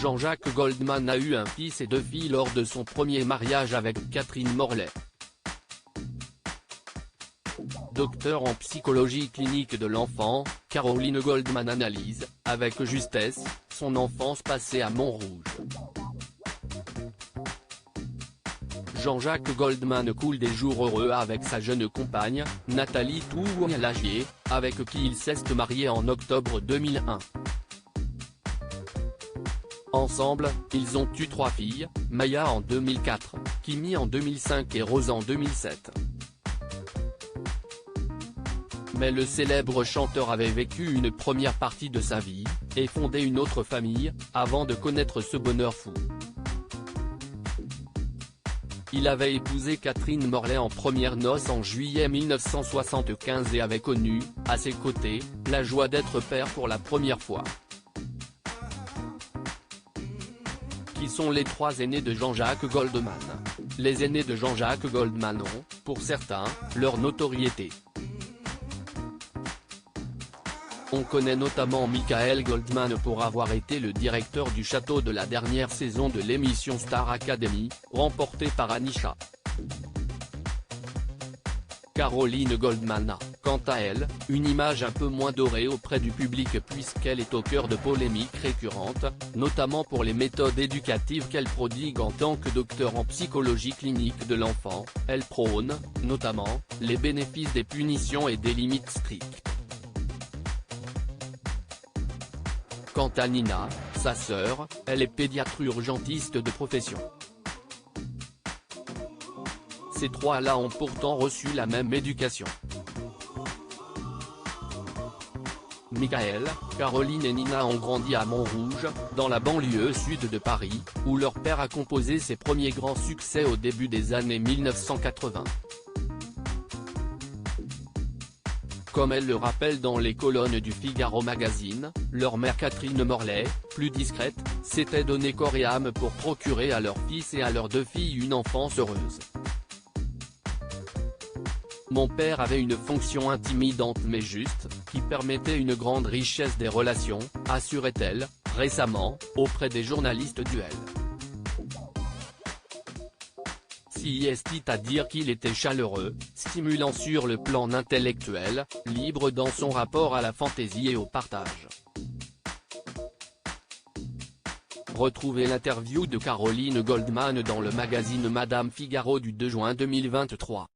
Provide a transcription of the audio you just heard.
Jean-Jacques Goldman a eu un fils et 2 filles lors de son premier mariage avec Catherine Morlet. Docteur en psychologie clinique de l'enfant, Caroline Goldman analyse, avec justesse, son enfance passée à Montrouge. Jean-Jacques Goldman coule des jours heureux avec sa jeune compagne, Nathalie Tourlagier, avec qui il s'est marié en octobre 2001. Ensemble, ils ont eu 3 filles, Maya en 2004, Kimi en 2005 et Rose en 2007. Mais le célèbre chanteur avait vécu une première partie de sa vie, et fondé une autre famille, avant de connaître ce bonheur fou. Il avait épousé Catherine Morlet en premières noces en juillet 1975 et avait connu, à ses côtés, la joie d'être père pour la première fois. Qui sont les 3 aînés de Jean-Jacques Goldman? Les aînés de Jean-Jacques Goldman ont, pour certains, leur notoriété. On connaît notamment Michael Goldman pour avoir été le directeur du château de la dernière saison de l'émission Star Academy, remportée par Anisha. Caroline Goldman a, quant à elle, une image un peu moins dorée auprès du public puisqu'elle est au cœur de polémiques récurrentes, notamment pour les méthodes éducatives qu'elle prodigue en tant que docteur en psychologie clinique de l'enfant. Elle prône, notamment, les bénéfices des punitions et des limites strictes. Quant à Nina, sa sœur, elle est pédiatre urgentiste de profession. Ces 3-là ont pourtant reçu la même éducation. Michael, Caroline et Nina ont grandi à Montrouge, dans la banlieue sud de Paris, où leur père a composé ses premiers grands succès au début des années 1980. Comme elle le rappelle dans les colonnes du Figaro Magazine, leur mère Catherine Morlet, plus discrète, s'était donné corps et âme pour procurer à leur fils et à leurs 2 filles une enfance heureuse. Mon père avait une fonction intimidante mais juste, qui permettait une grande richesse des relations, assurait-elle, récemment, auprès des journalistes du L. Si est à dire qu'il était chaleureux, stimulant sur le plan intellectuel, libre dans son rapport à la fantaisie et au partage. Retrouvez l'interview de Caroline Goldman dans le magazine Madame Figaro du 2 juin 2023.